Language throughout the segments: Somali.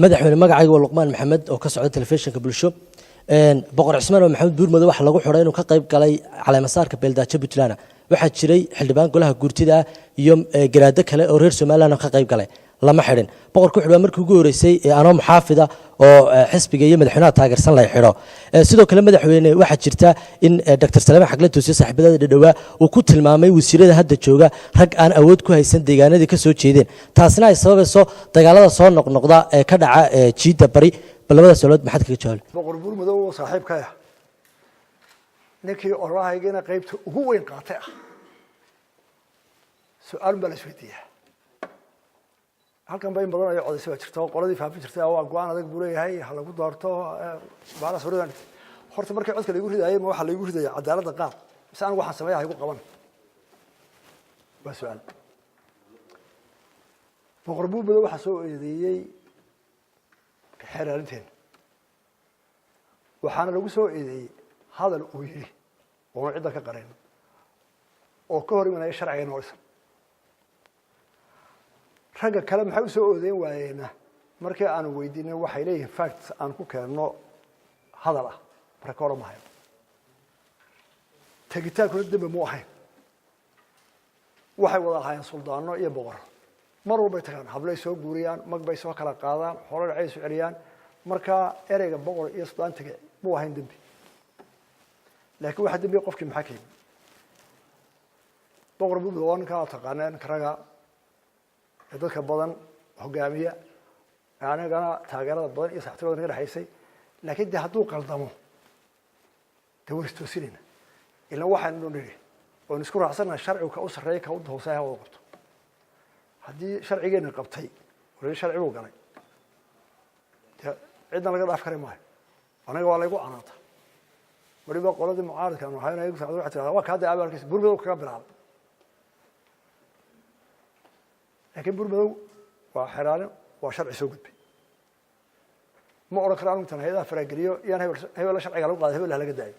madaxweyne magacayga waa Luqmaan Maxamed oo ka socda telefishinka bulsho boqor Cismaan oo Maxamed Buurmado waxa lagu xiray inuu ka qayb galay caleemasaarka beeldaajo Puntland waxa jiray xildhibaan golaha guurtida iyo garaado kale oo reer Soomaaliland ka qayb galay lama xirin boqorku xidhbaa markii ugu horeysay anoo muxaafida oo xisbiga iyo madaxweynaha taageersan la xiro sidoo kale madaxweyne waxa jirta in Dr. Salama Xagla Toosiye saaxiibada dhawaa uu ku tilmaamay wasiirada hadda jooga rag aan awood ku haysan deegaanadii ka soo jeedeen taasina ay sababayso dagaalada soo noqnoqda ee ka dhaca jiida bari balabada solood maxad kaga jawaab boqor Buurmado oo saaxiibka ah ninkii oraahayna qaybta ugu weyn qaatay su'aal baa la isweydiiyay halkan bay badan ay codsay jirto qoladii faafin jirtay oo go'aan adag buu leeyahay hal lagu doorto baala soodan horta markii codka lagu ridaayay ma waxa lagu ridaayay cadaaladda qaab isaan waxaan sameeyahay ugu qaban waa su'aal boqor Buurmado waxa soo eedeeyay xeeraarinteen waxaana lagu soo eedeeyay hadal uu yiri oo cidda ka qareen oo ka hor imanaya sharciga noolsan ragga kale maxay u soo oodeen waayeen markii aan weydiinay waxay leeyihiin facts aan ku keenno hadal ah marka hore ma hayo tagitaanku dambe mu ahayn waxay wada ahaayeen suldaano iyo boqor mar walba tagaan hablay soo guuriyaan mag bay soo kala qaadaan xoolo ay soo celiyaan marka ereyga boqor iyo suldaan tagay mu ahayn dambi laakiin waxa dambi qofkii maxaa keenay boqor buu doon ka taqaaneen karaga dadka badan hogaamiya anagana taageerada badan iyo saxtooda naga dhaxaysay laakiin hadduu qaldamo dawristo sinina ila waxaan nidhi oo isku raacsanahay sharciga ka u sareeyo ka u hooseeya oo qabto haddii sharcigeena qabtay wali sharcigu galay cidna laga dhaaf karay maayo anaga waa lagu canaanta waliba qoladii mucaaradka aan waxaan ay saacado waxa tirada waa ka hadda abaalkiis Buurmado kaga bilaabay laakiin Buurmado waa xiraan waa sharci soo gudbay ma oran karaan inta hay'adaha farageliyo iyaan hebel sharciga lagu qaaday hebel laga daayo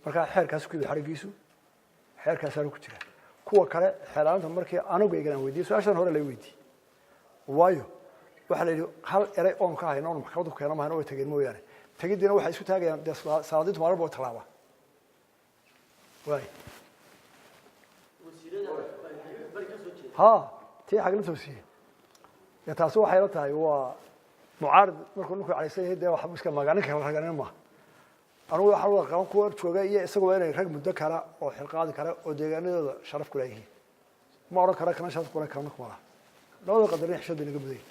marka xeerkaas ku xarigiisu xeerkaas ku jira kuwa kale xeeraanta markii anagu eegan weydiiso su'aashan hore la weydiiyay waayo waxa la yiri hal eray oo ka hayno maxkamadu keeno ma oo tageen mooyaane tagidina waxa isku taagayaan saadid maalinba oo talaaba waay ها تي حق لتوسيه يا تاسو waxay la tahay waa mucaarad markuu ninku calaysay heeday waxa iska magaalin kara raganina ma anigu waxa uu qaban ku jooga iyo isagoo inay rag muddo kala oo xilqaadi kara oo deegaanadooda sharaf ku leeyihiin ma oran kara kana sharaf ku leeyahay kana kuma labada qadarin xishad inaga muday